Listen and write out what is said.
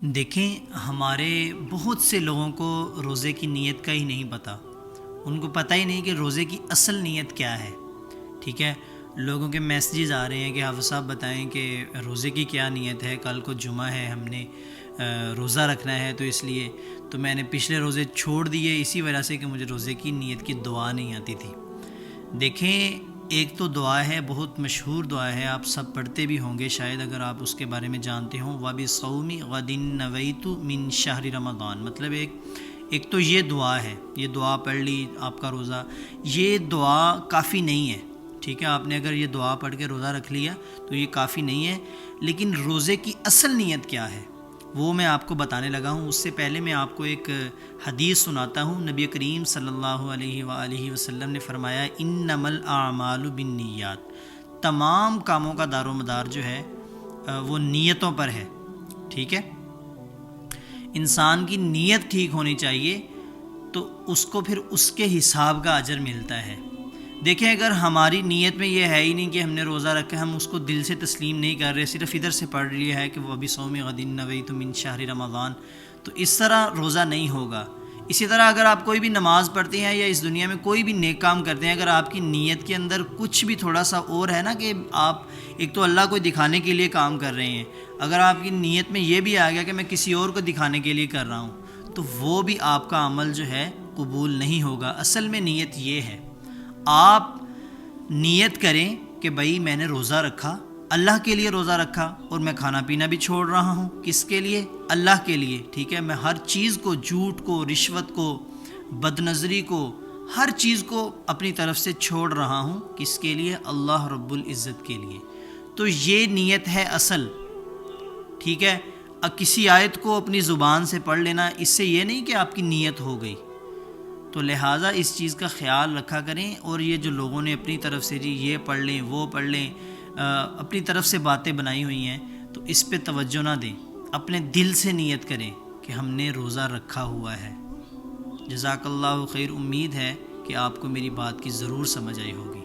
دیکھیں، ہمارے بہت سے لوگوں کو روزے کی نیت کا ہی نہیں پتہ۔ ان کو پتہ ہی نہیں کہ روزے کی اصل نیت کیا ہے۔ ٹھیک ہے، لوگوں کے میسیجز آ رہے ہیں کہ حافظ صاحب بتائیں کہ روزے کی کیا نیت ہے، کل کو جمعہ ہے، ہم نے روزہ رکھنا ہے، تو اس لیے تو میں نے پچھلے روزے چھوڑ دیے اسی وجہ سے کہ مجھے روزے کی نیت کی دعا نہیں آتی تھی۔ دیکھیں، ایک تو دعا ہے، بہت مشہور دعا ہے، آپ سب پڑھتے بھی ہوں گے شاید اگر آپ اس کے بارے میں جانتے ہوں۔ وَبِصَوْمِ غَدٍ نَوَيْتُ مِن شَهْرِ رمضان، مطلب ایک تو یہ دعا ہے، یہ دعا پڑھ لی آپ کا روزہ، یہ دعا کافی نہیں ہے۔ ٹھیک ہے، آپ نے اگر یہ دعا پڑھ کے روزہ رکھ لیا تو یہ کافی نہیں ہے، لیکن روزے کی اصل نیت کیا ہے وہ میں آپ کو بتانے لگا ہوں۔ اس سے پہلے میں آپ کو ایک حدیث سناتا ہوں۔ نبی کریم صلی اللہ علیہ وآلہ وسلم نے فرمایا، انما الاعمال بالنیات، تمام کاموں کا دار و مدار جو ہے وہ نیتوں پر ہے۔ ٹھیک ہے، انسان کی نیت ٹھیک ہونی چاہیے تو اس کو پھر اس کے حساب کا اجر ملتا ہے۔ دیکھیں، اگر ہماری نیت میں یہ ہے ہی نہیں کہ ہم نے روزہ رکھا، ہم اس کو دل سے تسلیم نہیں کر رہے، صرف ادھر سے پڑھ لیا ہے کہ وَبِصَوْمِ غَدٍ نَوَيْتُ مِن شَهْرِ رمضان، تو اس طرح روزہ نہیں ہوگا۔ اسی طرح اگر آپ کوئی بھی نماز پڑھتے ہیں یا اس دنیا میں کوئی بھی نیک کام کرتے ہیں، اگر آپ کی نیت کے اندر کچھ بھی تھوڑا سا اور ہے نا کہ آپ ایک تو اللہ کو دکھانے کے لیے کام کر رہے ہیں، اگر آپ کی نیت میں یہ بھی آ گیا کہ میں کسی اور کو دکھانے کے لیے کر رہا ہوں، تو وہ بھی آپ کا عمل جو ہے قبول نہیں ہوگا۔ اصل میں نیت یہ ہے، آپ نیت کریں کہ بھائی میں نے روزہ رکھا، اللہ کے لیے روزہ رکھا، اور میں کھانا پینا بھی چھوڑ رہا ہوں۔ کس کے لیے؟ اللہ کے لیے۔ ٹھیک ہے، میں ہر چیز کو، جھوٹ کو، رشوت کو، بد نظری کو، ہر چیز کو اپنی طرف سے چھوڑ رہا ہوں۔ کس کے لیے؟ اللہ رب العزت کے لیے۔ تو یہ نیت ہے اصل۔ ٹھیک ہے، کسی آیت کو اپنی زبان سے پڑھ لینا اس سے یہ نہیں کہ آپ کی نیت ہو گئی۔ تو لہٰذا اس چیز کا خیال رکھا کریں، اور یہ جو لوگوں نے اپنی طرف سے جی یہ پڑھ لیں وہ پڑھ لیں، اپنی طرف سے باتیں بنائی ہوئی ہیں، تو اس پہ توجہ نہ دیں، اپنے دل سے نیت کریں کہ ہم نے روزہ رکھا ہوا ہے۔ جزاک اللہ خیر، امید ہے کہ آپ کو میری بات کی ضرور سمجھ آئی ہوگی۔